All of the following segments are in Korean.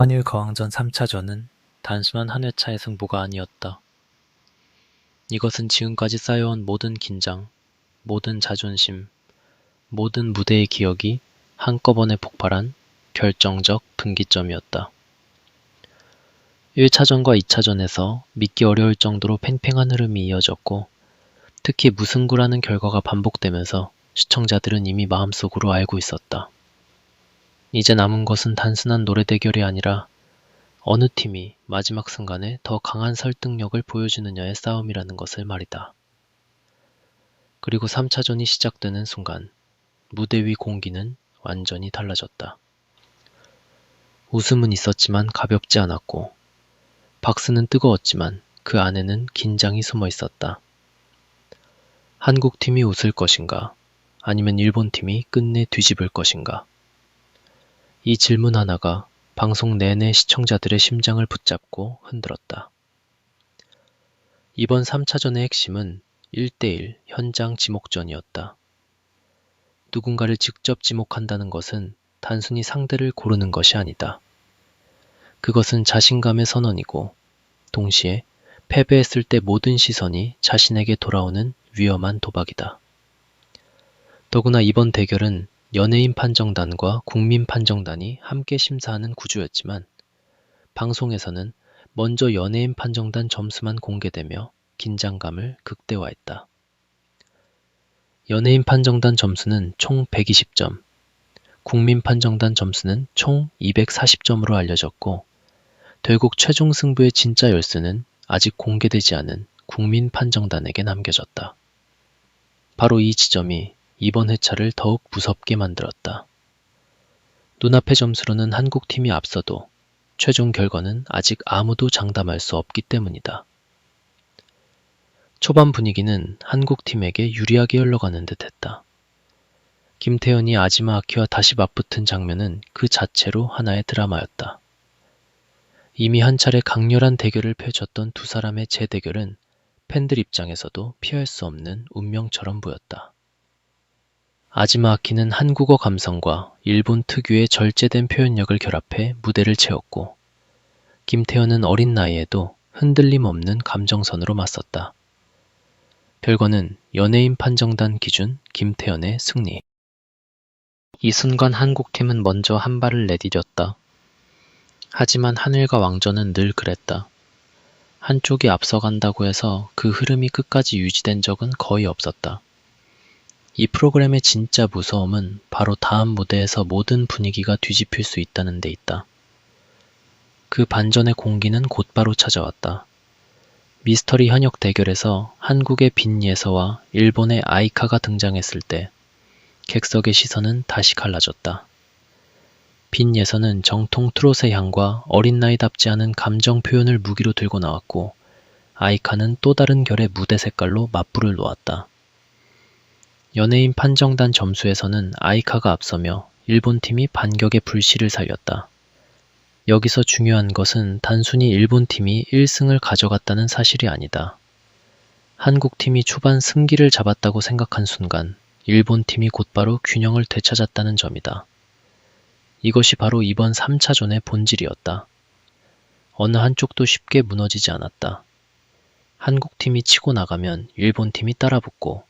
한일거항전 3차전은 단순한 한 회차의 승부가 아니었다. 이것은 지금까지 쌓여온 모든 긴장, 모든 자존심, 모든 무대의 기억이 한꺼번에 폭발한 결정적 분기점이었다. 1차전과 2차전에서 믿기 어려울 정도로 팽팽한 흐름이 이어졌고, 특히 무승부라는 결과가 반복되면서 시청자들은 이미 마음속으로 알고 있었다. 이제 남은 것은 단순한 노래 대결이 아니라 어느 팀이 마지막 순간에 더 강한 설득력을 보여주느냐의 싸움이라는 것을 말이다. 그리고 3차전이 시작되는 순간 무대 위 공기는 완전히 달라졌다. 웃음은 있었지만 가볍지 않았고, 박수는 뜨거웠지만 그 안에는 긴장이 숨어 있었다. 한국 팀이 웃을 것인가, 아니면 일본 팀이 끝내 뒤집을 것인가. 이 질문 하나가 방송 내내 시청자들의 심장을 붙잡고 흔들었다. 이번 3차전의 핵심은 1대1 현장 지목전이었다. 누군가를 직접 지목한다는 것은 단순히 상대를 고르는 것이 아니다. 그것은 자신감의 선언이고, 동시에 패배했을 때 모든 시선이 자신에게 돌아오는 위험한 도박이다. 더구나 이번 대결은 연예인 판정단과 국민 판정단이 함께 심사하는 구조였지만, 방송에서는 먼저 연예인 판정단 점수만 공개되며 긴장감을 극대화했다. 연예인 판정단 점수는 총 120점, 국민 판정단 점수는 총 240점으로 알려졌고, 결국 최종 승부의 진짜 열쇠는 아직 공개되지 않은 국민 판정단에게 남겨졌다. 바로 이 지점이 이번 회차를 더욱 무섭게 만들었다. 눈앞의 점수로는 한국팀이 앞서도 최종 결과는 아직 아무도 장담할 수 없기 때문이다. 초반 분위기는 한국팀에게 유리하게 흘러가는 듯했다. 김태현이 아지마 아키와 다시 맞붙은 장면은 그 자체로 하나의 드라마였다. 이미 한 차례 강렬한 대결을 펼쳤던 두 사람의 재대결은 팬들 입장에서도 피할 수 없는 운명처럼 보였다. 아지마 아키는 한국어 감성과 일본 특유의 절제된 표현력을 결합해 무대를 채웠고, 김태현은 어린 나이에도 흔들림 없는 감정선으로 맞섰다. 결과는 연예인 판정단 기준 김태현의 승리. 이 순간 한국팀은 먼저 한 발을 내디뎠다. 하지만 한일과 왕전은 늘 그랬다. 한쪽이 앞서간다고 해서 그 흐름이 끝까지 유지된 적은 거의 없었다. 이 프로그램의 진짜 무서움은 바로 다음 무대에서 모든 분위기가 뒤집힐 수 있다는 데 있다. 그 반전의 공기는 곧바로 찾아왔다. 미스터리 현역 대결에서 한국의 빈예서와 일본의 아이카가 등장했을 때 객석의 시선은 다시 갈라졌다. 빈예서는 정통 트롯의 향과 어린 나이답지 않은 감정 표현을 무기로 들고 나왔고, 아이카는 또 다른 결의 무대 색깔로 맞불을 놓았다. 연예인 판정단 점수에서는 아이카가 앞서며 일본팀이 반격의 불씨를 살렸다. 여기서 중요한 것은 단순히 일본팀이 1승을 가져갔다는 사실이 아니다. 한국팀이 초반 승기를 잡았다고 생각한 순간 일본팀이 곧바로 균형을 되찾았다는 점이다. 이것이 바로 이번 3차전의 본질이었다. 어느 한쪽도 쉽게 무너지지 않았다. 한국팀이 치고 나가면 일본팀이 따라붙고,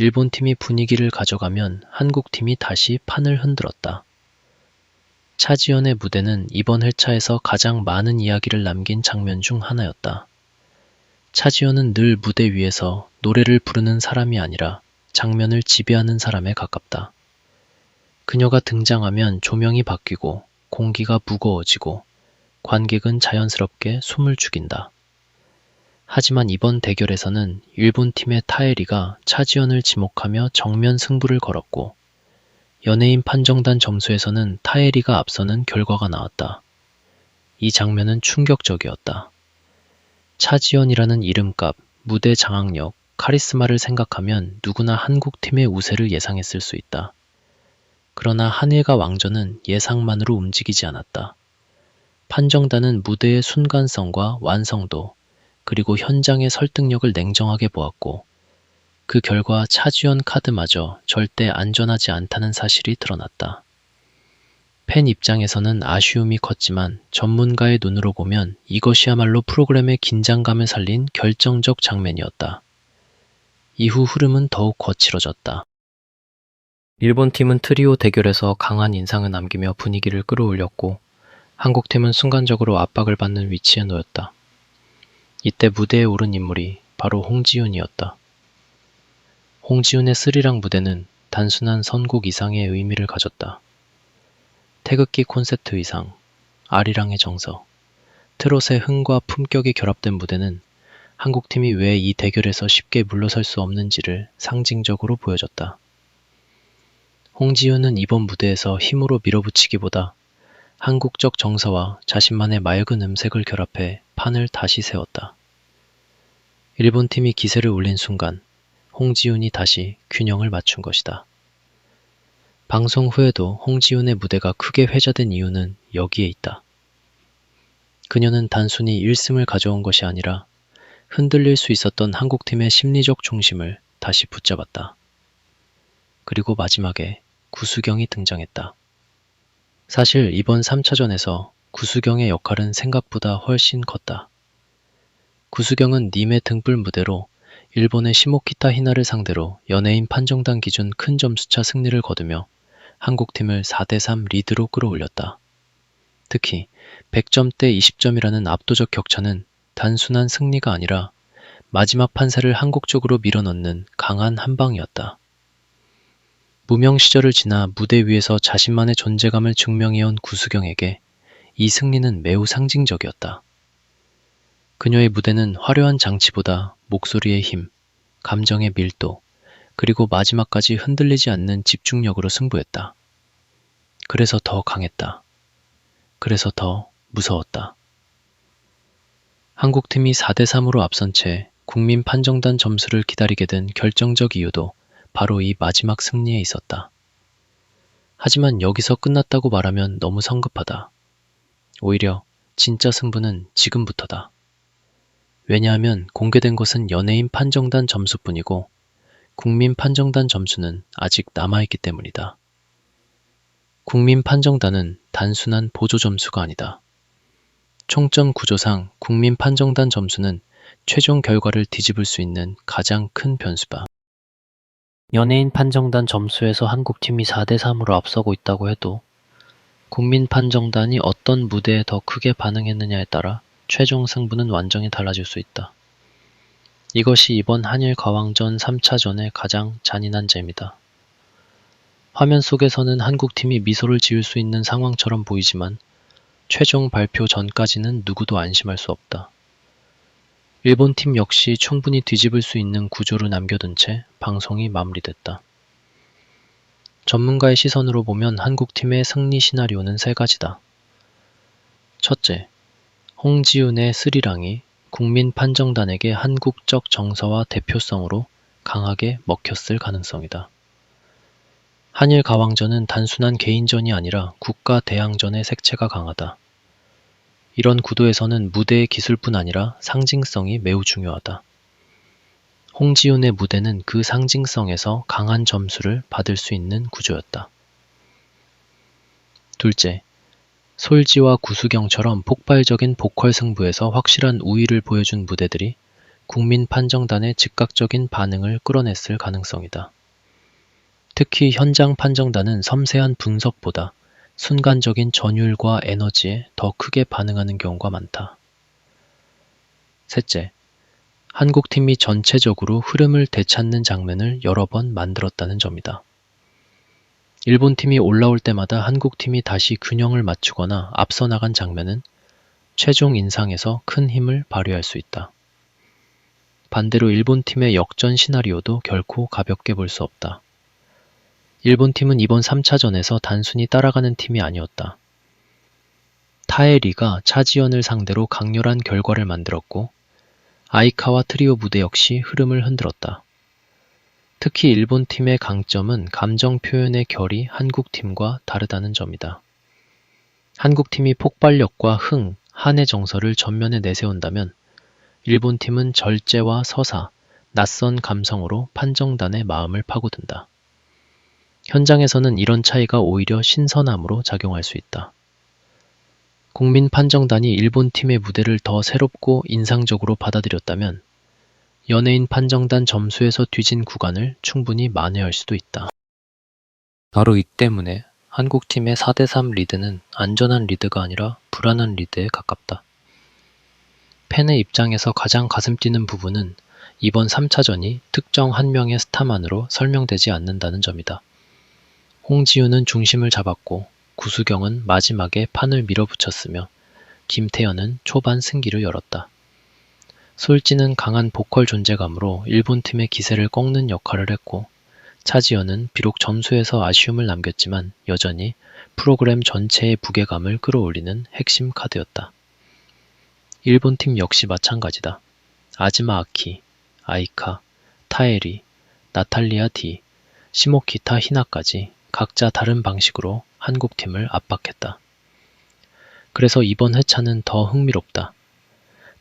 일본팀이 분위기를 가져가면 한국팀이 다시 판을 흔들었다. 차지연의 무대는 이번 회차에서 가장 많은 이야기를 남긴 장면 중 하나였다. 차지연은 늘 무대 위에서 노래를 부르는 사람이 아니라 장면을 지배하는 사람에 가깝다. 그녀가 등장하면 조명이 바뀌고 공기가 무거워지고 관객은 자연스럽게 숨을 죽인다. 하지만 이번 대결에서는 일본팀의 타에리가 차지연을 지목하며 정면 승부를 걸었고, 연예인 판정단 점수에서는 타에리가 앞서는 결과가 나왔다. 이 장면은 충격적이었다. 차지연이라는 이름값, 무대 장악력, 카리스마를 생각하면 누구나 한국팀의 우세를 예상했을 수 있다. 그러나 한일과 왕전은 예상만으로 움직이지 않았다. 판정단은 무대의 순간성과 완성도, 그리고 현장의 설득력을 냉정하게 보았고, 그 결과 차지연 카드마저 절대 안전하지 않다는 사실이 드러났다. 팬 입장에서는 아쉬움이 컸지만 전문가의 눈으로 보면 이것이야말로 프로그램의 긴장감을 살린 결정적 장면이었다. 이후 흐름은 더욱 거칠어졌다. 일본 팀은 트리오 대결에서 강한 인상을 남기며 분위기를 끌어올렸고 한국 팀은 순간적으로 압박을 받는 위치에 놓였다. 이때 무대에 오른 인물이 바로 홍지윤이었다. 홍지윤의 스리랑 무대는 단순한 선곡 이상의 의미를 가졌다. 태극기 콘셉트 의상, 아리랑의 정서, 트롯의 흥과 품격이 결합된 무대는 한국팀이 왜 이 대결에서 쉽게 물러설 수 없는지를 상징적으로 보여줬다. 홍지윤은 이번 무대에서 힘으로 밀어붙이기보다 한국적 정서와 자신만의 맑은 음색을 결합해 판을 다시 세웠다. 일본팀이 기세를 올린 순간 홍지윤이 다시 균형을 맞춘 것이다. 방송 후에도 홍지윤의 무대가 크게 회자된 이유는 여기에 있다. 그녀는 단순히 1승을 가져온 것이 아니라 흔들릴 수 있었던 한국팀의 심리적 중심을 다시 붙잡았다. 그리고 마지막에 구수경이 등장했다. 사실 이번 3차전에서 구수경의 역할은 생각보다 훨씬 컸다. 구수경은 님의 등불 무대로 일본의 시모키타 히나를 상대로 연예인 판정단 기준 큰 점수차 승리를 거두며 한국팀을 4대3 리드로 끌어올렸다. 특히 100점대 20점이라는 압도적 격차는 단순한 승리가 아니라 마지막 판세를 한국 쪽으로 밀어넣는 강한 한방이었다. 무명 시절을 지나 무대 위에서 자신만의 존재감을 증명해온 구수경에게 이 승리는 매우 상징적이었다. 그녀의 무대는 화려한 장치보다 목소리의 힘, 감정의 밀도, 그리고 마지막까지 흔들리지 않는 집중력으로 승부했다. 그래서 더 강했다. 그래서 더 무서웠다. 한국팀이 4대3으로 앞선 채 국민 판정단 점수를 기다리게 된 결정적 이유도 바로 이 마지막 승리에 있었다. 하지만 여기서 끝났다고 말하면 너무 성급하다. 오히려 진짜 승부는 지금부터다. 왜냐하면 공개된 것은 연예인 판정단 점수뿐이고 국민 판정단 점수는 아직 남아있기 때문이다. 국민 판정단은 단순한 보조 점수가 아니다. 총점 구조상 국민 판정단 점수는 최종 결과를 뒤집을 수 있는 가장 큰 변수다. 연예인 판정단 점수에서 한국팀이 4대3으로 앞서고 있다고 해도 국민 판정단이 어떤 무대에 더 크게 반응했느냐에 따라 최종 승부는 완전히 달라질 수 있다. 이것이 이번 한일 가왕전 3차전의 가장 잔인한 점이다. 화면 속에서는 한국팀이 미소를 지을 수 있는 상황처럼 보이지만 최종 발표 전까지는 누구도 안심할 수 없다. 일본팀 역시 충분히 뒤집을 수 있는 구조를 남겨둔 채 방송이 마무리됐다. 전문가의 시선으로 보면 한국팀의 승리 시나리오는 3가지다. 첫째, 홍지윤의 스리랑이 국민 판정단에게 한국적 정서와 대표성으로 강하게 먹혔을 가능성이다. 한일 가왕전은 단순한 개인전이 아니라 국가 대항전의 색채가 강하다. 이런 구도에서는 무대의 기술뿐 아니라 상징성이 매우 중요하다. 홍지윤의 무대는 그 상징성에서 강한 점수를 받을 수 있는 구조였다. 둘째, 솔지와 구수경처럼 폭발적인 보컬 승부에서 확실한 우위를 보여준 무대들이 국민 판정단의 즉각적인 반응을 끌어냈을 가능성이다. 특히 현장 판정단은 섬세한 분석보다 순간적인 전율과 에너지에 더 크게 반응하는 경우가 많다. 셋째, 한국팀이 전체적으로 흐름을 되찾는 장면을 여러 번 만들었다는 점이다. 일본팀이 올라올 때마다 한국팀이 다시 균형을 맞추거나 앞서 나간 장면은 최종 인상에서 큰 힘을 발휘할 수 있다. 반대로 일본팀의 역전 시나리오도 결코 가볍게 볼 수 없다. 일본팀은 이번 3차전에서 단순히 따라가는 팀이 아니었다. 타에리가 차지연을 상대로 강렬한 결과를 만들었고 아이카와 트리오 무대 역시 흐름을 흔들었다. 특히 일본팀의 강점은 감정 표현의 결이 한국팀과 다르다는 점이다. 한국팀이 폭발력과 흥, 한의 정서를 전면에 내세운다면 일본팀은 절제와 서사, 낯선 감성으로 판정단의 마음을 파고든다. 현장에서는 이런 차이가 오히려 신선함으로 작용할 수 있다. 국민 판정단이 일본 팀의 무대를 더 새롭고 인상적으로 받아들였다면 연예인 판정단 점수에서 뒤진 구간을 충분히 만회할 수도 있다. 바로 이 때문에 한국팀의 4대3 리드는 안전한 리드가 아니라 불안한 리드에 가깝다. 팬의 입장에서 가장 가슴 뛰는 부분은 이번 3차전이 특정 한 명의 스타만으로 설명되지 않는다는 점이다. 홍지윤은 중심을 잡았고 구수경은 마지막에 판을 밀어붙였으며 김태현은 초반 승기를 열었다. 솔지는 강한 보컬 존재감으로 일본 팀의 기세를 꺾는 역할을 했고 차지현은 비록 점수에서 아쉬움을 남겼지만 여전히 프로그램 전체의 무게감을 끌어올리는 핵심 카드였다. 일본 팀 역시 마찬가지다. 아지마 아키, 아이카, 타에리, 나탈리아 디, 시모키타 히나까지 각자 다른 방식으로 한국팀을 압박했다. 그래서 이번 회차는 더 흥미롭다.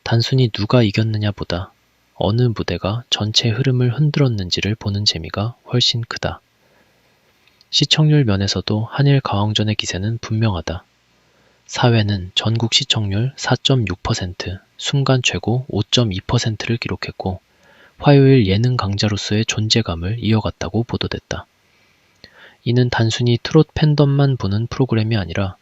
단순히 누가 이겼느냐보다 어느 무대가 전체 흐름을 흔들었는지를 보는 재미가 훨씬 크다. 시청률 면에서도 한일 가왕전의 기세는 분명하다. 4회는 전국 시청률 4.6%, 순간 최고 5.2%를 기록했고 화요일 예능 강자로서의 존재감을 이어갔다고 보도됐다. 이는 단순히 트롯 팬덤만 보는 프로그램이 아니라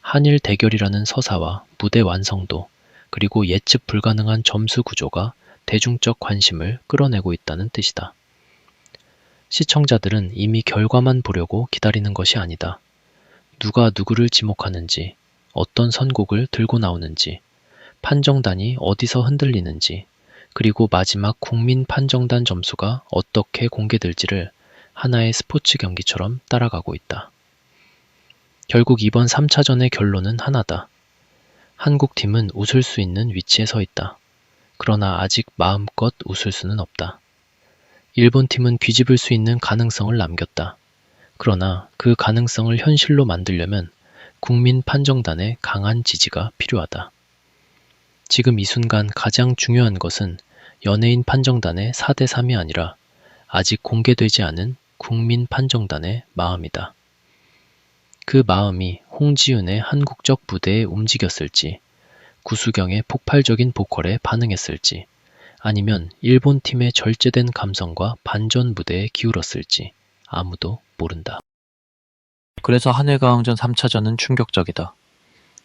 한일 대결이라는 서사와 무대 완성도 그리고 예측 불가능한 점수 구조가 대중적 관심을 끌어내고 있다는 뜻이다. 시청자들은 이미 결과만 보려고 기다리는 것이 아니다. 누가 누구를 지목하는지, 어떤 선곡을 들고 나오는지, 판정단이 어디서 흔들리는지, 그리고 마지막 국민 판정단 점수가 어떻게 공개될지를 하나의 스포츠 경기처럼 따라가고 있다. 결국 이번 3차전의 결론은 하나다. 한국팀은 웃을 수 있는 위치에 서 있다. 그러나 아직 마음껏 웃을 수는 없다. 일본팀은 뒤집을 수 있는 가능성을 남겼다. 그러나 그 가능성을 현실로 만들려면 국민 판정단의 강한 지지가 필요하다. 지금 이 순간 가장 중요한 것은 연예인 판정단의 4대3이 아니라 아직 공개되지 않은 국민 판정단의 마음이다. 그 마음이 홍지윤의 한국적 무대에 움직였을지, 구수경의 폭발적인 보컬에 반응했을지, 아니면 일본 팀의 절제된 감성과 반전 무대에 기울었을지 아무도 모른다. 그래서 한일가왕전 3차전은 충격적이다.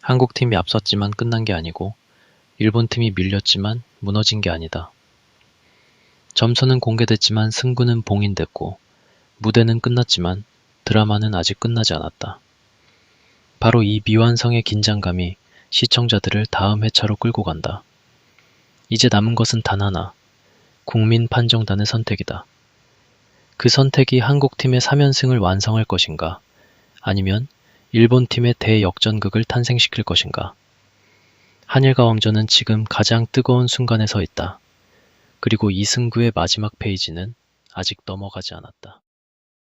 한국팀이 앞섰지만 끝난 게 아니고 일본팀이 밀렸지만 무너진 게 아니다. 점수는 공개됐지만 승부는 봉인됐고 무대는 끝났지만 드라마는 아직 끝나지 않았다. 바로 이 미완성의 긴장감이 시청자들을 다음 회차로 끌고 간다. 이제 남은 것은 단 하나, 국민 판정단의 선택이다. 그 선택이 한국팀의 3연승을 완성할 것인가, 아니면 일본팀의 대역전극을 탄생시킬 것인가. 한일가왕전은 지금 가장 뜨거운 순간에 서 있다. 그리고 이 승부의 마지막 페이지는 아직 넘어가지 않았다.